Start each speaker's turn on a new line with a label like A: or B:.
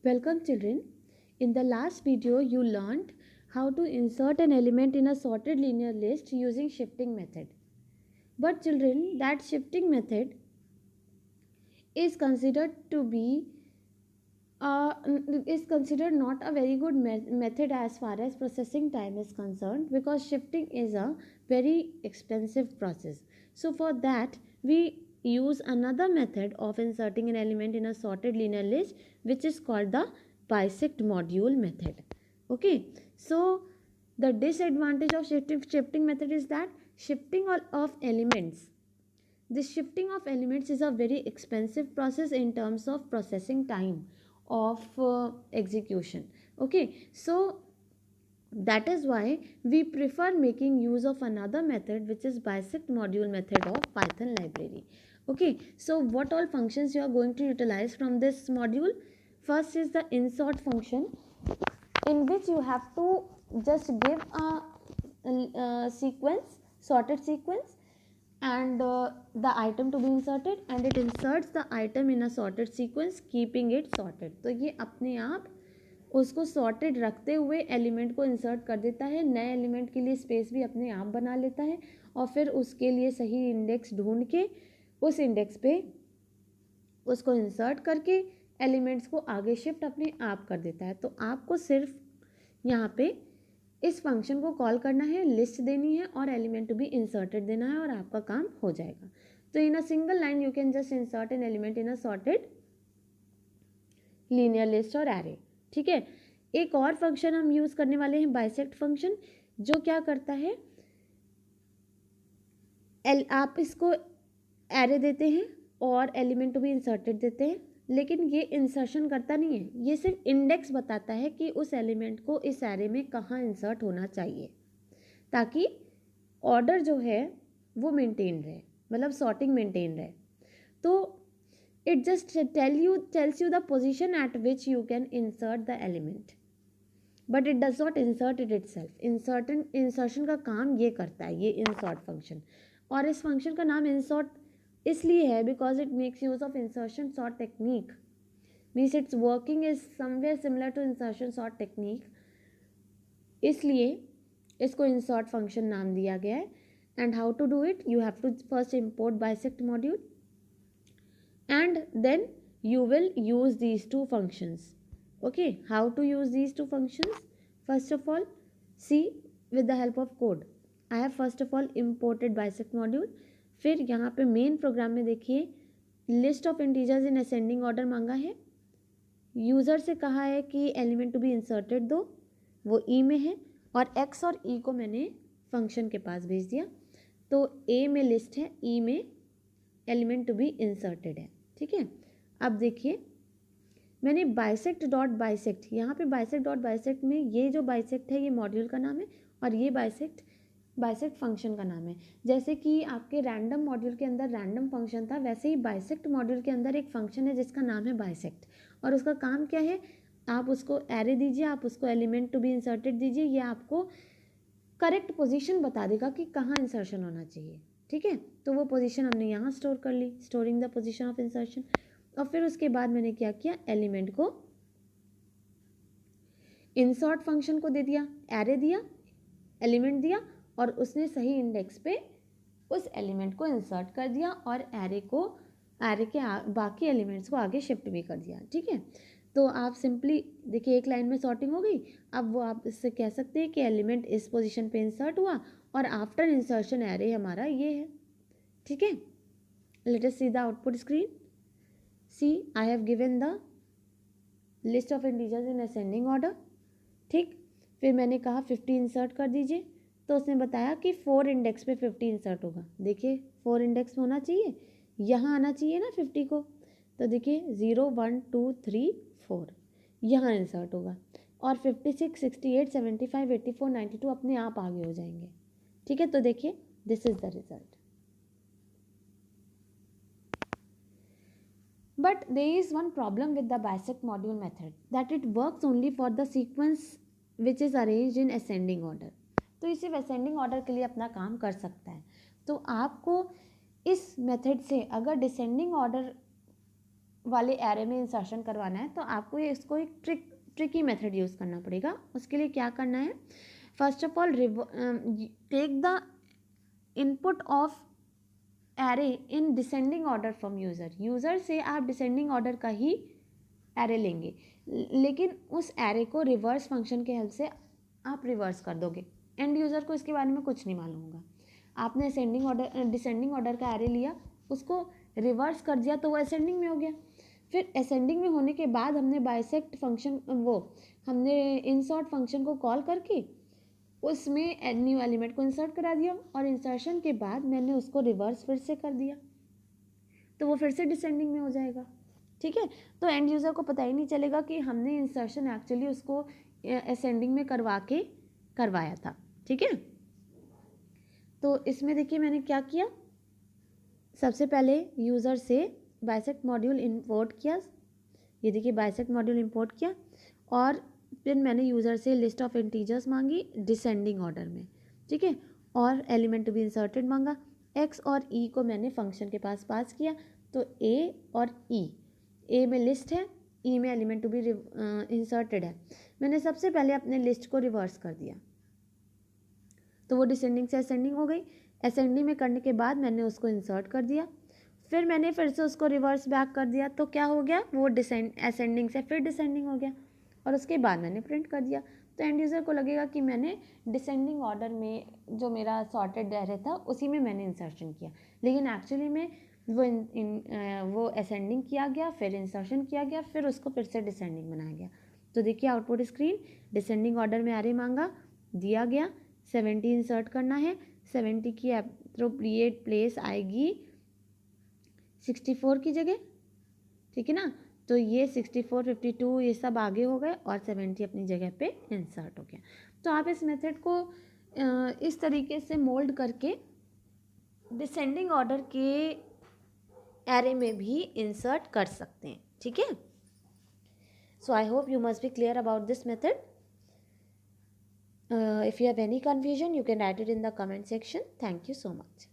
A: Welcome children. In the last video you learned how to insert an element in a sorted linear list using shifting method. But children, that shifting method is considered to be is considered not a very good method as far as processing time is concerned, because shifting is a very expensive process. So for that we use another method of inserting an element in a sorted linear list, which is called the bisect module method. Okay, so the disadvantage of shifting method is that shifting of elements this shifting of elements is a very expensive process in terms of processing time of execution. Okay, so that is why we prefer making use of another method, which is bisect module method of Python library. Okay, so what all functions you are going to utilize from this module? First is the insert function, in which you have to just give a sequence, sorted sequence, and the item to be inserted, and it inserts the item in a sorted sequence keeping it sorted. तो ये अपने आप उसको sorted रखते हुए element को insert कर देता है, नए एलिमेंट के लिए स्पेस भी अपने आप बना लेता है, और फिर उसके लिए सही इंडेक्स ढूंढ के उस इंडेक्स पे उसको इंसर्ट करके एलिमेंट्स को आगे शिफ्ट अपने आप कर देता है। तो आपको सिर्फ यहाँ पे इस फंक्शन को कॉल करना है, लिस्ट देनी है और एलिमेंट टू बी इंसर्टेड देना है, और आपका काम हो जाएगा। तो in a single line you can just insert an element in a sorted linear list और एरे। ठीक है, एक और फंक्शन हम यूज करने वाले हैं, बाइसेक्ट फंक्शन, जो क्या करता है, आप इसको एरे देते हैं और एलिमेंट टू बी इंसर्टेड देते हैं, लेकिन ये इंसर्शन करता नहीं है, ये सिर्फ इंडेक्स बताता है कि उस एलिमेंट को इस एरे में कहाँ इंसर्ट होना चाहिए, ताकि ऑर्डर जो है वो मेंटेन रहे, मतलब सॉर्टिंग मेंटेन रहे। तो it just tells you the position eight which you can insert the element, but it does not insert it itself. Insertion का काम ये करता है, ये इंसर्ट फंक्शन। और इस फंक्शन का नाम इंसर्ट इसलिए है because it makes use of insertion sort technique, means it's working is somewhere similar to insertion sort technique, इसलिए इसको इंसर्ट फंक्शन नाम दिया गया है। And how to do it, you have to first import bisect module and then you will use these two functions. Okay, how to use these two functions? First of all, see with the help of code. I have first of all imported bisect module. फिर यहाँ पे main program में देखिए list of integers in ascending order मांगा है, user से कहा है कि एलिमेंट टू बी इंसर्टेड दो, वो ई में है, और एक्स और ई को मैंने फंक्शन के पास भेज दिया। तो ए में लिस्ट है, ई में एलिमेंट टू बी इंसर्टेड है। ठीक है, अब देखिए मैंने बाइसेक्ट डॉट बाइसेक्ट, यहाँ पे बाइसेक्ट डॉट बाइसेक्ट में ये जो बाइसेक्ट है ये मॉड्यूल का नाम है, और ये बाइसेक्ट फंक्शन का नाम है। जैसे कि आपके रैंडम मॉड्यूल के अंदर रैंडम फंक्शन था, वैसे ही बाइसेक्ट मॉड्यूल के अंदर एक फंक्शन है जिसका नाम है बाइसेक्ट, और उसका काम क्या है, आप उसको एरे दीजिए, आप उसको एलिमेंट टू बी इंसर्टेड दीजिए, ये आपको करेक्ट पोजीशन बता देगा कि कहाँ इंसर्शन होना चाहिए। ठीक है, तो वो पोजीशन हमने यहाँ स्टोर कर ली, storing the position of insertion. और फिर उसके बाद मैंने क्या किया, एलिमेंट को इंसर्ट फंक्शन को दे दिया, एरे दिया, एलिमेंट दिया, और उसने सही इंडेक्स पे उस एलिमेंट को इंसर्ट कर दिया, और एरे के बाकी एलिमेंट्स को आगे शिफ्ट भी कर दिया। ठीक है, तो आप सिंपली देखिए एक लाइन में सॉर्टिंग हो गई। अब वो आप इससे कह सकते हैं कि एलिमेंट इस पोजीशन पे इंसर्ट हुआ और आफ्टर इंसर्शन एरे हमारा ये है। ठीक है, let us see the output screen. See I have given the list of integers in ascending order. ठीक, फिर मैंने कहा 50 इंसर्ट कर दीजिए, तो उसने बताया कि 4 इंडेक्स पे 50 इंसर्ट होगा। देखिए 4 इंडेक्स होना चाहिए, यहाँ आना चाहिए ना 50 को, तो देखिए 0 1 2 3 4 यहाँ इंसर्ट होगा, और 56 68 75 84 92 अपने आप आगे हो जाएंगे। ठीक है, तो देखिए this is the result. But there is one problem with the bisect module method, that it works only for the sequence which is arranged in ascending order. तो इसे ascending order के लिए अपना काम कर सकता है। तो आपको इस मेथड से अगर डिसेंडिंग ऑर्डर वाले एरे में इंसर्शन करवाना है तो आपको इसको एक ट्रिकी मेथड यूज़ करना पड़ेगा। उसके लिए क्या करना है, first of all take the input of array in descending order from user. User से आप डिसेंडिंग ऑर्डर का ही एरे लेंगे, लेकिन उस एरे को रिवर्स फंक्शन के हेल्प से आप रिवर्स कर दोगे। एंड यूज़र को इसके बारे में कुछ नहीं मालूम होगा। आपने डिसेंडिंग ऑर्डर का एरे लिया, उसको रिवर्स कर दिया तो वो असेंडिंग में हो गया। फिर असेंडिंग में होने के बाद हमने बाइसेक्ट फंक्शन हमने इंसर्ट फंक्शन को कॉल करके उसमें न्यू एलिमेंट को इंसर्ट करा दिया और इंसर्शन के बाद मैंने उसको रिवर्स फिर से कर दिया तो वो फिर से डिसेंडिंग में हो जाएगा। ठीक है, तो एंड यूज़र को पता ही नहीं चलेगा कि हमने इंसर्शन एक्चुअली उसको असेंडिंग में करवाया था। ठीक है, तो इसमें देखिए मैंने क्या किया, सबसे पहले यूज़र से बाइसेक्ट मॉड्यूल इंपोर्ट किया। ये देखिए बाइसेक्ट मॉड्यूल इंपोर्ट किया और फिर मैंने यूज़र से लिस्ट ऑफ इंटीजर्स मांगी डिसेंडिंग ऑर्डर में। ठीक है, और एलिमेंट टू बी इंसर्टेड मांगा। एक्स और ई को मैंने फंक्शन के पास किया, तो ए और ई, ए में लिस्ट है, ई में एलिमेंट टू बी इंसर्टेड है। मैंने सबसे पहले अपने लिस्ट को रिवर्स कर दिया तो वो डिसेंडिंग से असेंडिंग हो गई। असेंडिंग में करने के बाद मैंने उसको इंसर्ट कर दिया, फिर मैंने फिर से उसको रिवर्स बैक कर दिया तो क्या हो गया, वो असेंडिंग से फिर डिसेंडिंग हो गया और उसके बाद मैंने प्रिंट कर दिया। तो एंड यूज़र को लगेगा कि मैंने डिसेंडिंग ऑर्डर में जो मेरा सॉर्टेड एरे था उसी में मैंने इंसर्शन किया, लेकिन एक्चुअली में वो असेंडिंग किया गया, फिर इंसर्शन किया गया, फिर उसको फिर से डिसेंडिंग बनाया गया। तो देखिए आउटपुट स्क्रीन, डिसेंडिंग ऑर्डर में एरे मांगा, दिया गया, 70 इंसर्ट करना है, 70 की एप्रोप्रिएट प्लेस आएगी 64 की जगह। ठीक है ना, तो ये 64, 52 ये सब आगे हो गए और 70 अपनी जगह पे इंसर्ट हो गया। तो आप इस मेथड को इस तरीके से मोल्ड करके डिसेंडिंग ऑर्डर के एरे में भी इंसर्ट कर सकते हैं। ठीक है, so I hope you must be clear about this method. If you have any confusion, you can write it in the comment section. Thank you so much.